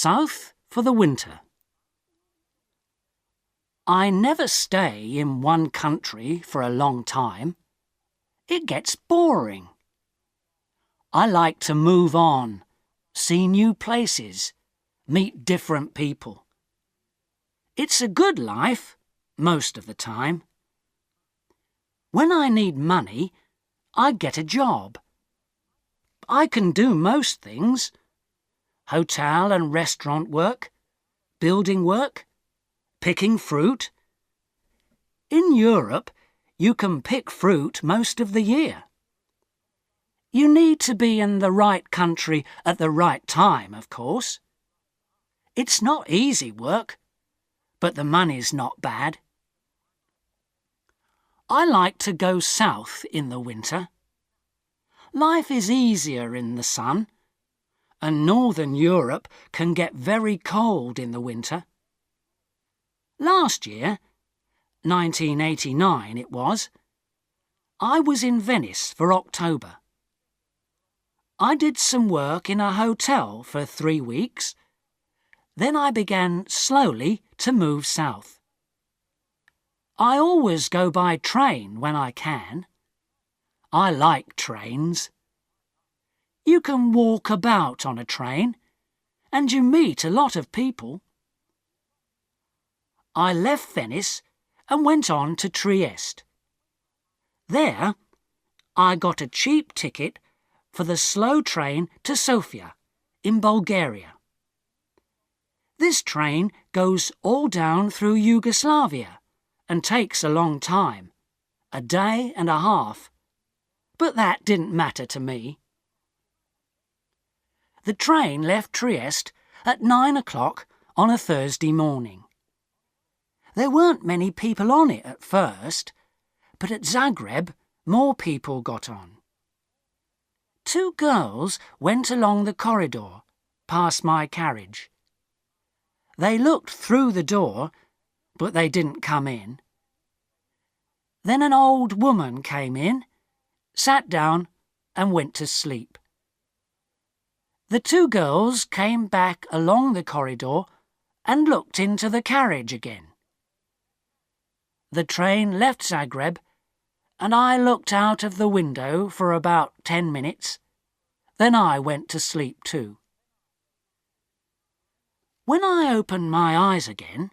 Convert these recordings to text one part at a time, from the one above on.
south for the winter. I never stay in one country for a long time. It gets boring. I like to move on, see new places, meet different people. It's a good life, most of the time. When I need money, I get a job. I can do most things: hotel and restaurant work, building work, picking fruit. In Europe, you can pick fruit most of the year. You need to be in the right country at the right time, of course. It's not easy work, but the money's not bad. I like to go south in the winter. Life is easier in the sun, and Northern Europe can get very cold in the winter. Last year, 1989 it was, I was in Venice for October. I did some work in a hotel for 3 weeks. Then I began slowly to move south. I always go by train when I can. I like trains. You can walk about on a train, and you meet a lot of people. I left Venice and went on to Trieste. There, I got a cheap ticket for the slow train to Sofia, in Bulgaria. This train goes all down through Yugoslavia and takes a long time, a day and a half, but that didn't matter to me. The train left Trieste at 9 o'clock on a Thursday morning. There weren't many people on it at first, but at Zagreb more people got on. 2 girls went along the corridor, past my carriage. They looked through the door, but they didn't come in. Then an old woman came in, sat down and went to sleep. The 2 girls came back along the corridor and looked into the carriage again. The train left Zagreb, and I looked out of the window for about 10 minutes. Then I went to sleep too. When I opened my eyes again,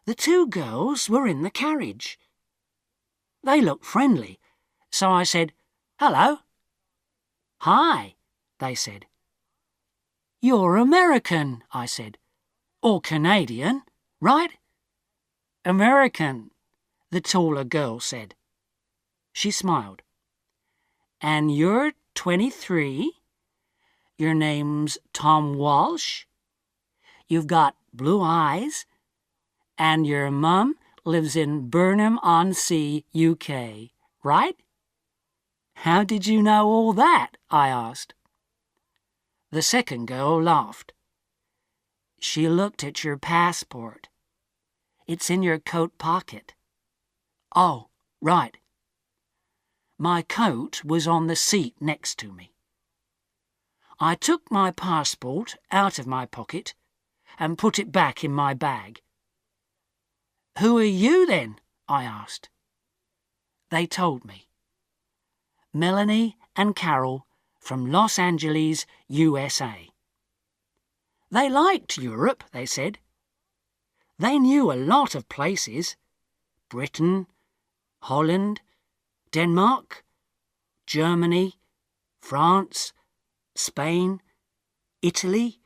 the 2 girls were in the carriage. They looked friendly, so I said, "Hello." "Hi," they said. "You're American," I said. "Or Canadian, right?" "American," the taller girl said. She smiled. "And you're 23? Your name's Tom Walsh? You've got blue eyes? And your mum lives in Burnham-on-Sea, UK, right?" "How did you know all that?" I asked. The second girl laughed. "She looked at your passport. It's in your coat pocket." "Oh, right." My coat was on the seat next to me. I took my passport out of my pocket and put it back in my bag. "Who are you then?" I asked. They told me. Melanie and Carol from Los Angeles, USA. They liked Europe, they said. They knew a lot of places: Britain, Holland, Denmark, Germany, France, Spain, Italy,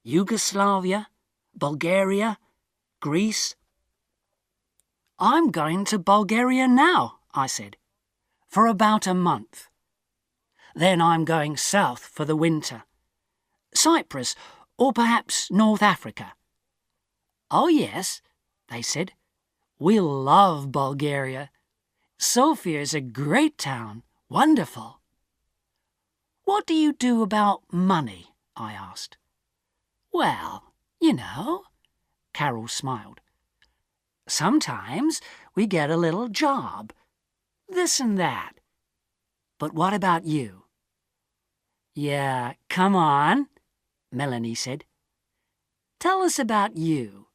Yugoslavia, Bulgaria, Greece. "I'm going to Bulgaria now," I said, "for about a month. Then I'm going south for the winter. Cyprus, or perhaps North Africa." "Oh yes," they said. "We'll love Bulgaria. Sofia's a great town, wonderful." "What do you do about money?" I asked. "Well, you know," Carol smiled. "Sometimes we get a little job, this and that. But what about you?" "Yeah, come on," Melanie said. Tell us about you,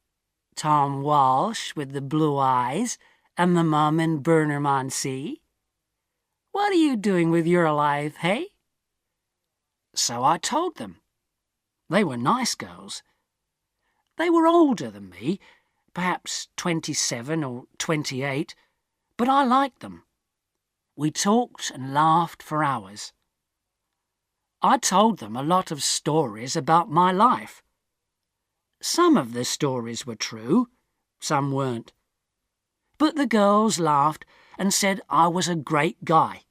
Tom Walsh with the blue eyes and the mum in Burnham-on-Sea. What are you doing with your life, hey?" So I told them. They were nice girls. They were older than me, perhaps 27 or 28, but I liked them. We talked and laughed for hours. I told them a lot of stories about my life. Some of the stories were true, some weren't. But the girls laughed and said I was a great guy.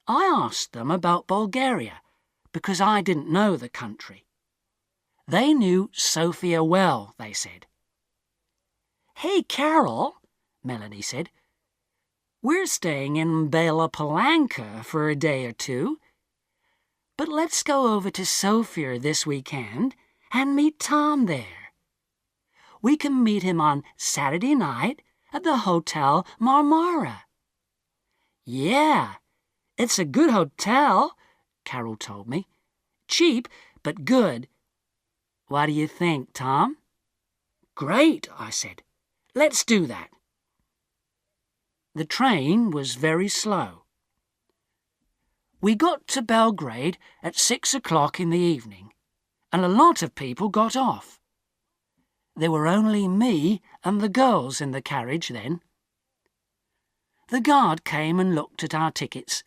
I asked them about Bulgaria, because I didn't know the country. They knew Sofia well, they said. "Hey, Carol," Melanie said, "we're staying in Bela Palanka for a day or two. But let's go over to Sofia this weekend and meet Tom there. We can meet him on Saturday night at the Hotel Marmara." "Yeah, it's a good hotel," Carol told me. "Cheap, but good. What do you think, Tom?" "Great," I said. "Let's do that." The train was very slow. We got to Belgrade at 6 o'clock in the evening, and a lot of people got off. There were only me and the girls in the carriage then. The guard came and looked at our tickets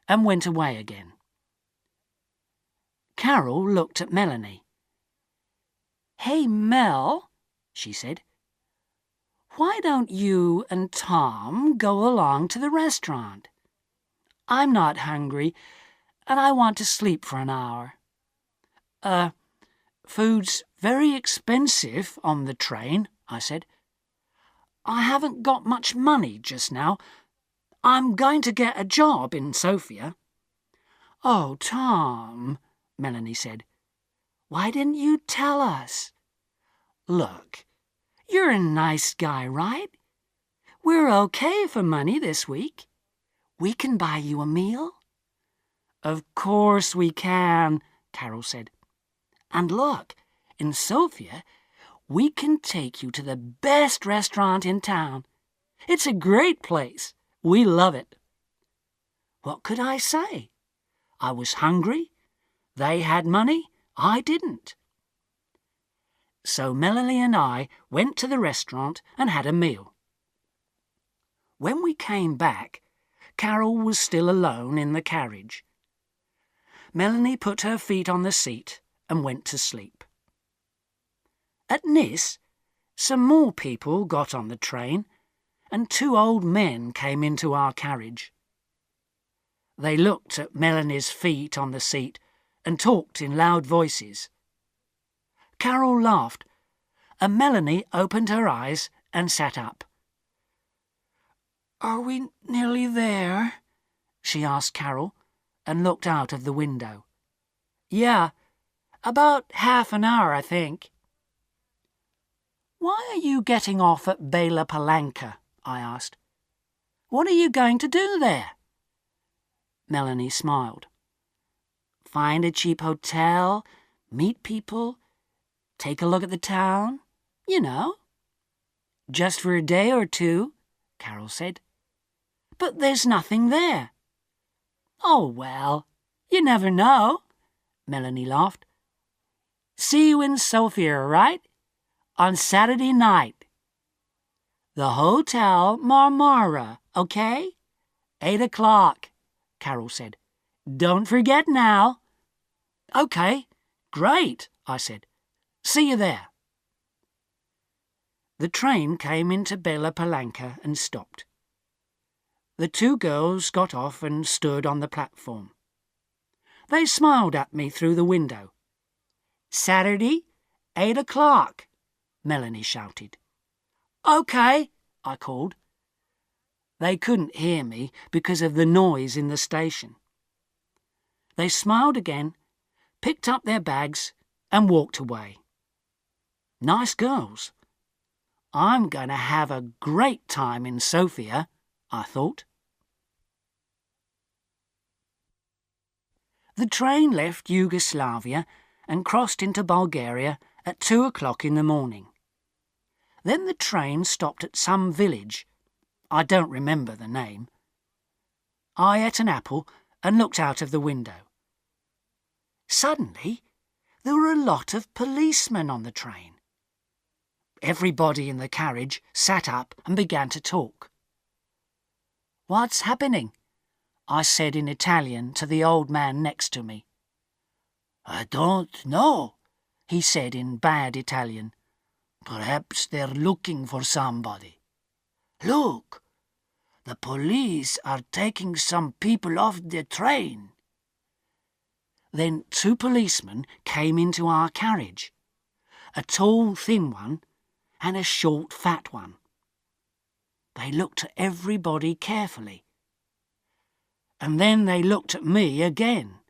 and went away again. Carol looked at Melanie. "Hey, Mel," she said, "why don't you and Tom go along to the restaurant? I'm not hungry, and I want to sleep for an hour." Food's very expensive on the train," I said. "I haven't got much money just now. I'm going to get a job in Sofia." "Oh, Tom," Melanie said, "why didn't you tell us? Look, you're a nice guy, right? We're okay for money this week. We can buy you a meal." "Of course we can," Carol said. "And look, in Sofia, we can take you to the best restaurant in town. It's a great place. We love it." What could I say? I was hungry. They had money. I didn't. So Melanie and I went to the restaurant and had a meal. When we came back, Carol was still alone in the carriage. Melanie put her feet on the seat and went to sleep. At Nis, some more people got on the train, and 2 old men came into our carriage. They looked at Melanie's feet on the seat and talked in loud voices. Carol laughed, and Melanie opened her eyes and sat up. "Are we nearly there?" she asked Carol, and looked out of the window. "Yeah, about half an hour, I think." "Why are you getting off at Bela Palanka?" I asked. "What are you going to do there?" Melanie smiled. "Find a cheap hotel, meet people, take a look at the town, you know." "Just for a day or two," Carol said. "But there's nothing there." "Oh, well, you never know," Melanie laughed. "See you in Sofia, right? On Saturday night. The Hotel Marmara, okay? 8 o'clock, Carol said. "Don't forget now." "Okay, great," I said. "See you there." The train came into Bela Palanka and stopped. The 2 girls got off and stood on the platform. They smiled at me through the window. "Saturday, 8 o'clock, Melanie shouted. "Okay," I called. They couldn't hear me because of the noise in the station. They smiled again, picked up their bags and walked away. Nice girls. I'm going to have a great time in Sofia, I thought. The train left Yugoslavia and crossed into Bulgaria at 2 o'clock in the morning. Then the train stopped at some village. I don't remember the name. I ate an apple and looked out of the window. Suddenly, there were a lot of policemen on the train. Everybody in the carriage sat up and began to talk. "What's happening?" I said in Italian to the old man next to me. "I don't know," he said in bad Italian. "Perhaps they're looking for somebody. Look, the police are taking some people off the train." Then 2 policemen came into our carriage, a tall, thin one and a short, fat one. They looked at everybody carefully, and then they looked at me again.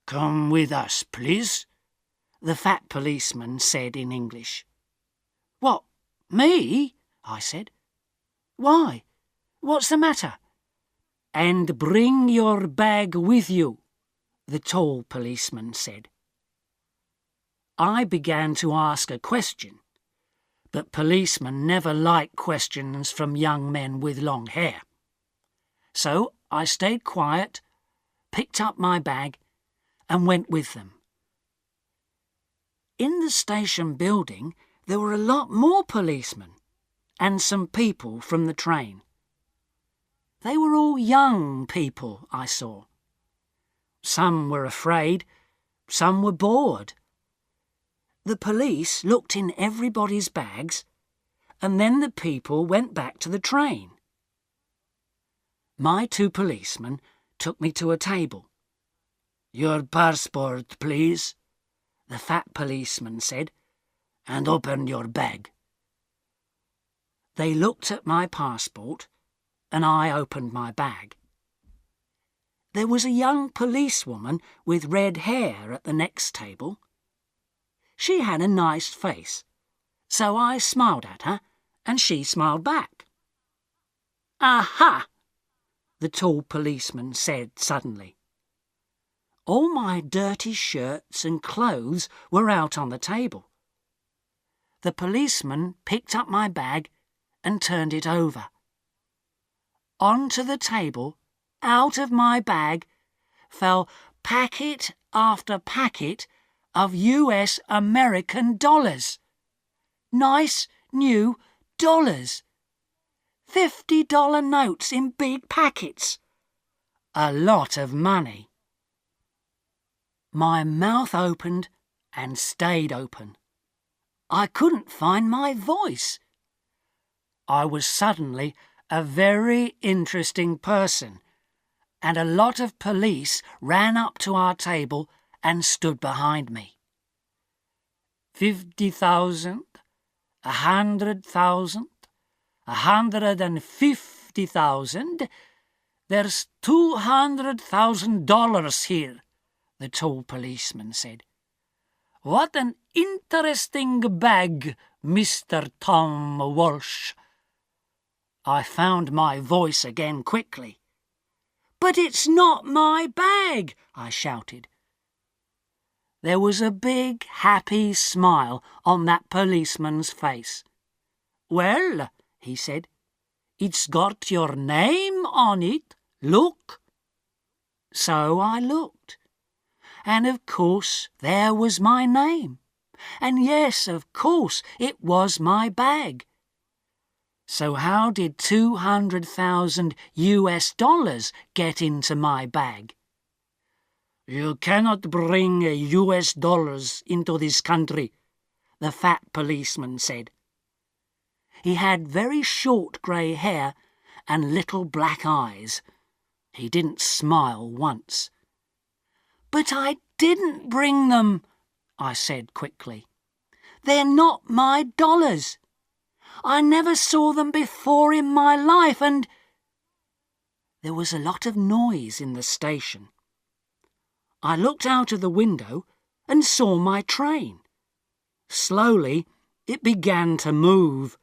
"Come with us, please," the fat policeman said in English. "What, me?" I said. "Why? What's the matter?" "And bring your bag with you," the tall policeman said. I began to ask a question, but policemen never like questions from young men with long hair. So I stayed quiet, picked up my bag, and went with them. In the station building, there were a lot more policemen and some people from the train. They were all young people, I saw. Some were afraid, some were bored. The police looked in everybody's bags, and then the people went back to the train. My 2 policemen took me to a table. "Your passport, please," the fat policeman said, "and open your bag." They looked at my passport, and I opened my bag. There was a young policewoman with red hair at the next table. She had a nice face, so I smiled at her, and she smiled back. "Aha!" the tall policeman said suddenly. All my dirty shirts and clothes were out on the table. The policeman picked up my bag and turned it over. Onto the table, out of my bag, fell packet after packet of US American dollars. Nice new dollars. $50 notes in big packets. A lot of money. My mouth opened and stayed open. I couldn't find my voice. I was suddenly a very interesting person, and a lot of police ran up to our table and stood behind me. 50,000, 100,000, 150,000. There's $200,000 here, the tall policeman said. "What an interesting bag, Mr. Tom Walsh." I found my voice again quickly. "But it's not my bag," I shouted. There was a big, happy smile on that policeman's face. "Well," he said, "it's got your name on it. Look." So I looked, and of course there was my name. And yes, of course, it was my bag. So how did $200,000 get into my bag? "You cannot bring US dollars into this country," the fat policeman said. He had very short grey hair and little black eyes. He didn't smile once. "But I didn't bring them," I said quickly. "They're not my dollars. I never saw them before in my life, and—" There was a lot of noise in the station. I looked out of the window and saw my train. Slowly, it began to move.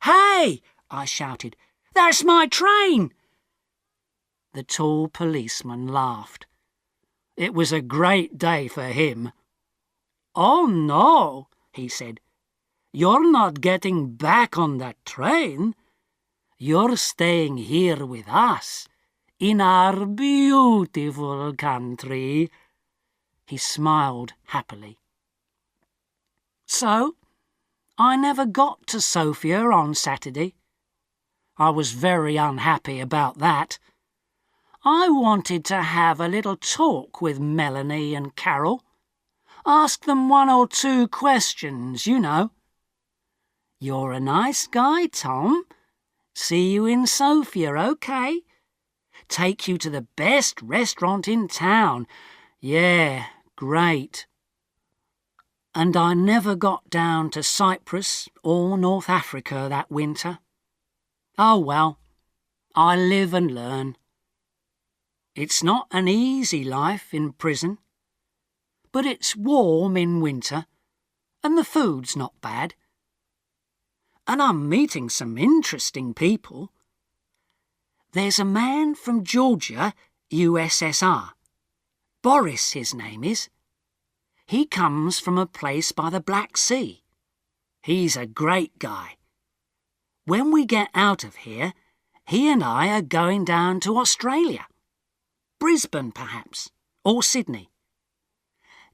"Hey!" I shouted. "That's my train!" The tall policeman laughed. It was a great day for him. "Oh no," he said. "You're not getting back on that train. You're staying here with us, in our beautiful country." He smiled happily. So, I never got to Sofia on Saturday. I was very unhappy about that. I wanted to have a little talk with Melanie and Carol. Ask them 1 or 2 questions, you know. "You're a nice guy, Tom. See you in Sofia, okay? Take you to the best restaurant in town. Yeah, great." And I never got down to Cyprus or North Africa that winter. Oh well, I live and learn. It's not an easy life in prison, but it's warm in winter and the food's not bad. And I'm meeting some interesting people. There's a man from Georgia, USSR. Boris, his name is. He comes from a place by the Black Sea. He's a great guy. When we get out of here, he and I are going down to Australia. Brisbane, perhaps, or Sydney.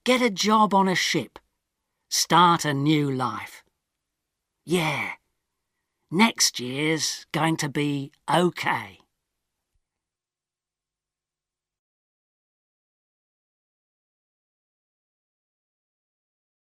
Get a job on a ship. Start a new life. Yeah, next year's going to be okay.